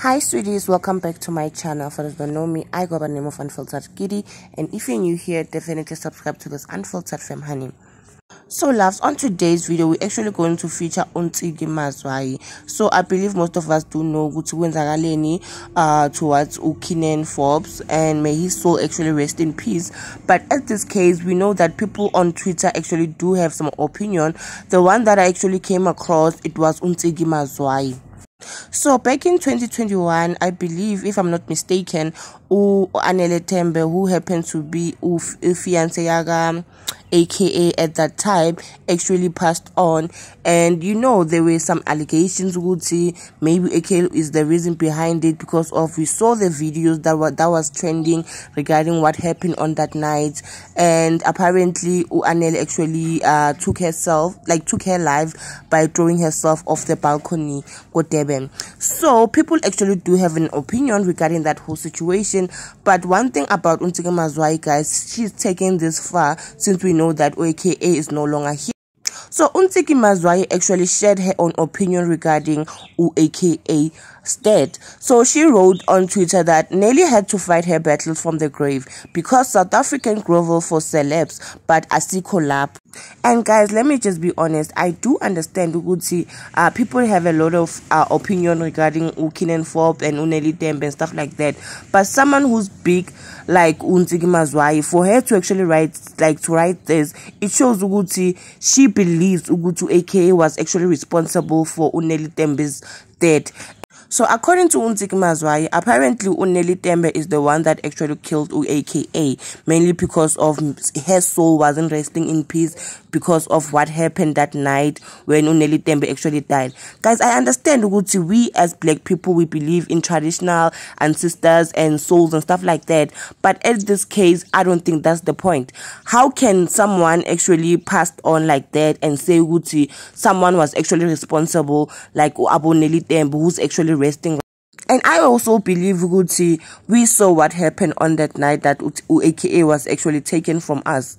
Hi sweeties, welcome back to my channel. For those who don't know me, I go by the name of Unfiltered Giddy, and if you're new here, definitely subscribe to this Unfiltered Femme Honey. So loves, on today's video we're actually going to feature ntsiki mazwayi. So I believe most of us do know ukuthi kwenzakaleni towards Kenan Forbes, and may his soul actually rest in peace. But at this case, we know that people on Twitter actually do have some opinion. The one that I actually came across, it was ntsiki mazwayi. So back in 2021, I believe, if I'm not mistaken, Anele Tembe, who happened to be fiance yaga aka at that time, actually passed on, and you know there were some allegations maybe aka is the reason behind it, because of we saw the videos that was trending regarding what happened on that night, and apparently Anele actually took her life by throwing herself off the balcony. So people actually do have an opinion regarding that whole situation, but one thing about ntsiki mazwayi, guys, she's taking this far since we know that aka is no longer here. So ntsiki mazwayi actually shared her own opinion regarding aka dead. So she wrote on Twitter that Nelly had to fight her battle from the grave because South African grovel for celebs, but asiko lap. And guys, let me just be honest, I do understand people have a lot of opinion regarding Kenan Forbes and Nelly Tembe and stuff like that, but someone who's big like ntsiki mazwayi, for her to actually write this, it shows she believes aka was actually responsible for Nelly Tembe's death. So according to ntsiki mazwayi, apparently Nelly Tembe is the one that actually killed aka, mainly because of her soul wasn't resting in peace because of what happened that night when Nelly Tembe actually died. Guys, I understand we as black people, we believe in traditional ancestors and souls and stuff like that, but at this case, I don't think that's the point. How can someone actually pass on like that and say someone was actually responsible, like Nelly Tembe, who's actually resting? And I also believe we saw what happened on that night, that aka was actually taken from us.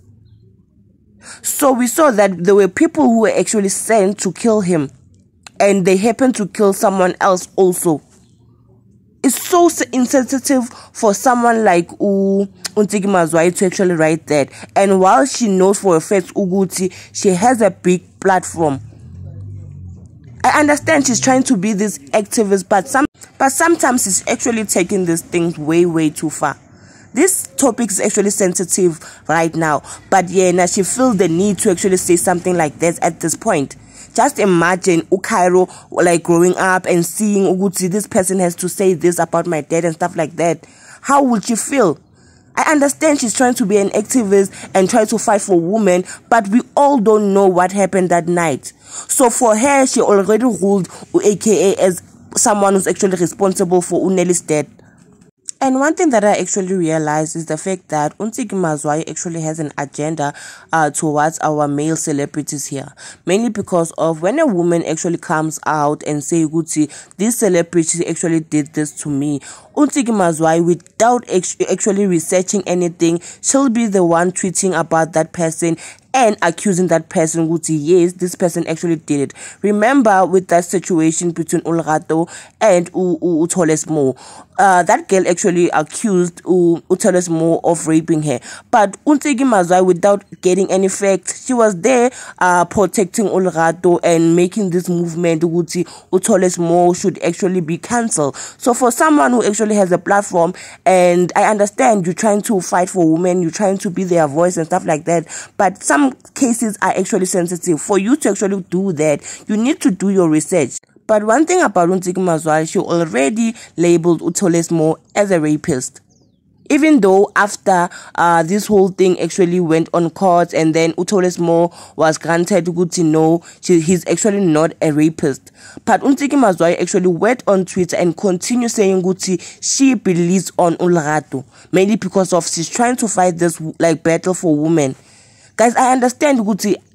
So we saw that there were people who were actually sent to kill him, and they happened to kill someone else also. It's so insensitive for someone like ntsiki mazwayi to actually write that, and while she knows for a fact she has a big platform. I understand she's trying to be this activist, but sometimes she's actually taking these things way too far. This topic is actually sensitive right now, but yeah, now she feels the need to actually say something like this at this point. Just imagine Cairo like growing up and seeing this person has to say this about my dad and stuff like that. How would she feel? I understand she's trying to be an activist and try to fight for women, but we all don't know what happened that night. So for her, she already ruled aka as someone who's actually responsible for Nelly's death. And one thing that I actually realized is the fact that ntsiki mazwayi actually has an agenda towards our male celebrities here. Mainly because of when a woman actually comes out and say, this celebrity actually did this to me, ntsiki mazwayi, without actually researching anything, she'll be the one tweeting about that person and accusing that person, yes, this person actually did it. Remember with that situation between Ulrato and Utolesmo, that girl actually accused Utolesmo of raping her. But ntsiki mazwayi, without getting any facts, she was there protecting Ulrato and making this movement Utolesmo should actually be cancelled. So for someone who actually has a platform, and I understand you're trying to fight for women, you're trying to be their voice and stuff like that, but some cases are actually sensitive. For you to actually do that, you need to do your research. But one thing about ntsiki mazwayi, she already labeled Utolesmo as a rapist. Even though after this whole thing actually went on court, and then Utolesmo was granted no, he's actually not a rapist. But ntsiki mazwayi actually went on Twitter and continued saying she believes on Ulrato, mainly because of she's trying to fight this battle for women. Guys, I understand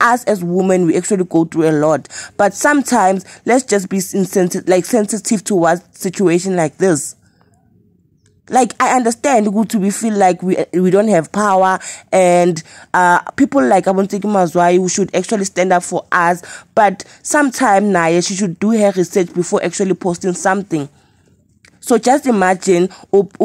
us as women, we actually go through a lot, but sometimes let's just be sensitive towards situation like this. I understand we feel like we don't have power, and people like ntsiki mazwayi who should actually stand up for us, but sometimes Naya, she should do her research before actually posting something. So just imagine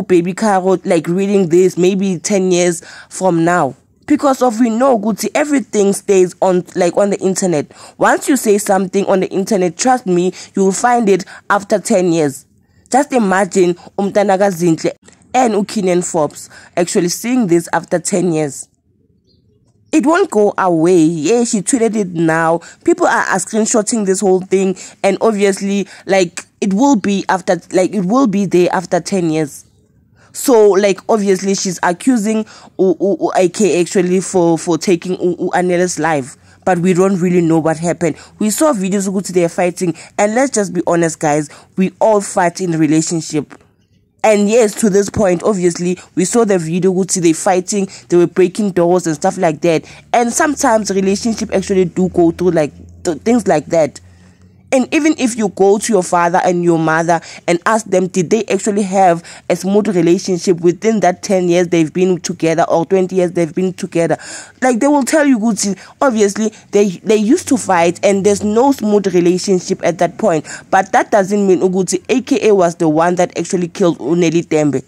baby Caro like reading this maybe 10 years from now. Because of we know Gucci, everything stays on the internet. Once you say something on the internet, trust me, you will find it after 10 years. Just imagine Umtanaga Zintle and Ukinen Forbes actually seeing this after 10 years. It won't go away. Yeah, she tweeted it now. People are screenshotting this whole thing, and obviously, it will be there after 10 years. So, obviously, she's accusing AK actually for taking Anela's life. But we don't really know what happened. We saw videos of they're fighting. And let's just be honest, guys. We all fight in a relationship. And yes, to this point, obviously, we saw the video, they fighting, they were breaking doors and stuff like that. And sometimes relationship actually do go through things like that. And even if you go to your father and your mother and ask them, did they actually have a smooth relationship within that 10 years they've been together or 20 years they've been together? They will tell you, obviously, they used to fight and there's no smooth relationship at that point. But that doesn't mean Uguti, aka was the one that actually killed Uneli Tembe.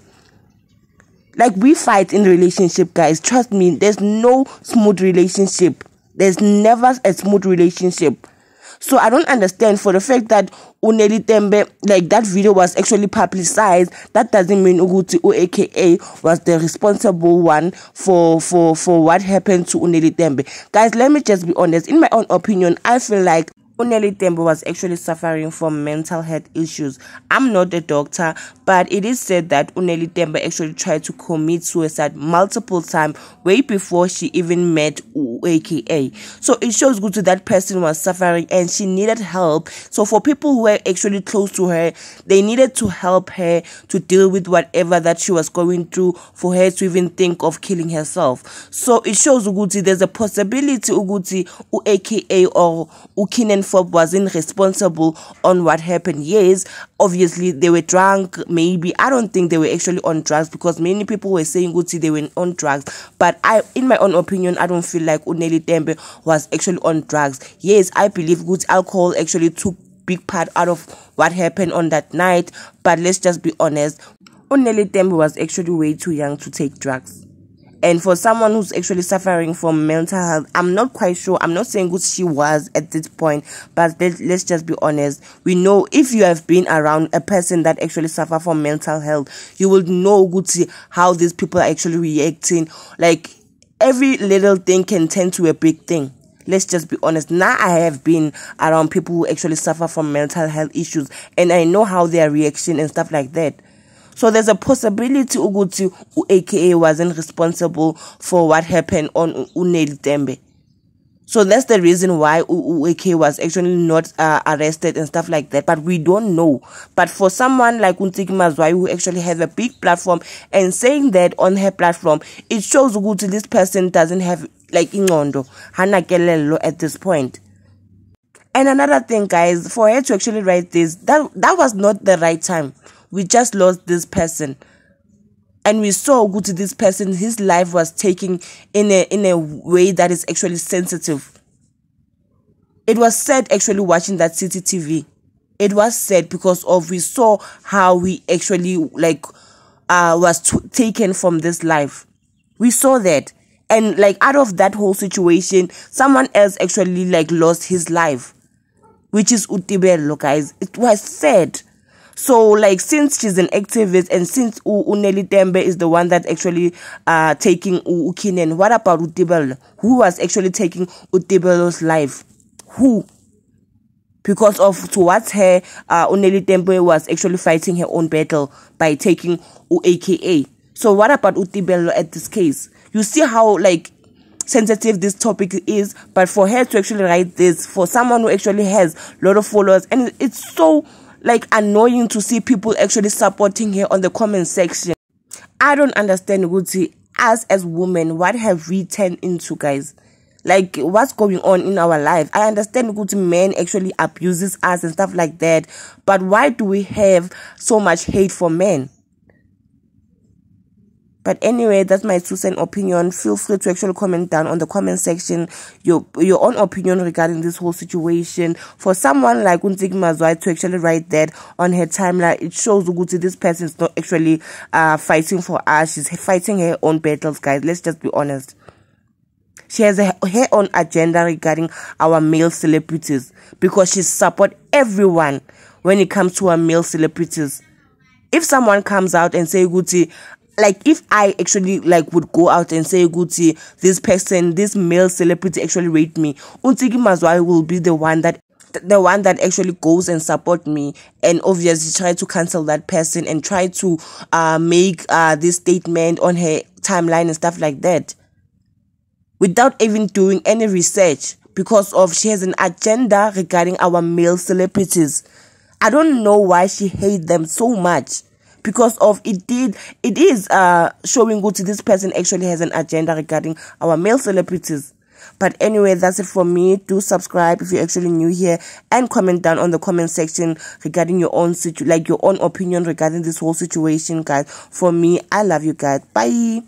We fight in relationship, guys. Trust me, there's no smooth relationship. There's never a smooth relationship. So I don't understand for the fact that Uneli Tembe, that video was actually publicized. That doesn't mean Uguti AKA was the responsible one for what happened to Uneli Tembe. Guys, let me just be honest. In my own opinion, I feel like Uneli Tembe was actually suffering from mental health issues. I'm not a doctor, but it is said that Uneli Tembe actually tried to commit suicide multiple times way before she even met AKA. So it shows good to that person was suffering and she needed help. So for people who were actually close to her, they needed to help her to deal with whatever that she was going through for her to even think of killing herself. So it shows Uguti there's a possibility Uguti AKA or Ukinen Fob wasn't responsible on what happened. Yes, obviously they were drunk, maybe. I don't think they were actually on drugs because many people were saying Uguti they were on drugs. But in my own opinion, I don't feel like Uneli Tembe was actually on drugs. Yes, I believe good alcohol actually took big part out of what happened on that night. But let's just be honest, Uneli Tembe was actually way too young to take drugs. And for someone who's actually suffering from mental health, I'm not quite sure. I'm not saying good she was at this point, but let's just be honest. We know if you have been around a person that actually suffer from mental health, you will know good how these people are actually reacting. Every little thing can turn to a big thing. Let's just be honest. Now I have been around people who actually suffer from mental health issues, and I know how their reaction and stuff like that. So there's a possibility Uguti AKA wasn't responsible for what happened on Uneli Tembe. So that's the reason why AKA was actually not arrested and stuff like that. But we don't know. But for someone like ntsiki Mazwayi who actually has a big platform and saying that on her platform, it shows Uguti this person doesn't have ingondo, hana kelelo at this point. And another thing, guys, for her to actually write this, that was not the right time. We just lost this person. And we saw good to this person, his life was taken in a way that is actually sensitive. It was sad actually watching that CCTV. It was sad because we saw how he actually was taken from this life. We saw that. And out of that whole situation, someone else actually lost his life, which is Utibelo, guys. It was sad. So, since she's an activist and since Uneli Tembe is the one that actually taking Ukinen, what about Utibelo? Who was actually taking Utibelo's life? Who? Because towards her, Uneli Tembe was actually fighting her own battle by taking AKA. So, what about Utibelo at this case? You see how, sensitive this topic is, but for her to actually write this, for someone who actually has a lot of followers, and it's so annoying to see people actually supporting her on the comment section. I don't understand, Guti, us as women, what have we turned into, guys? What's going on in our life? I understand Guti men actually abuses us and stuff like that, but why do we have so much hate for men? But anyway, that's my 2 cent opinion. Feel free to actually comment down on the comment section your own opinion regarding this whole situation. For someone like ntsiki Mazwayi to actually write that on her timeline, it shows this person is not actually fighting for us. She's fighting her own battles, guys. Let's just be honest. She has her own agenda regarding our male celebrities, because she supports everyone when it comes to our male celebrities. If someone comes out and say Guti, like if I actually like would go out and say Guti, this male celebrity actually raped me, ntsiki Mazwayi will be the one that actually goes and support me, and obviously try to cancel that person and try to make this statement on her timeline and stuff like that, without even doing any research, because she has an agenda regarding our male celebrities. I don't know why she hates them so much, because it is showing good to this person actually has an agenda regarding our male celebrities. But anyway, that's it for me. Do subscribe if you're actually new here, and comment down on the comment section regarding your own your own opinion regarding this whole situation, guys. For me, I love you guys. Bye.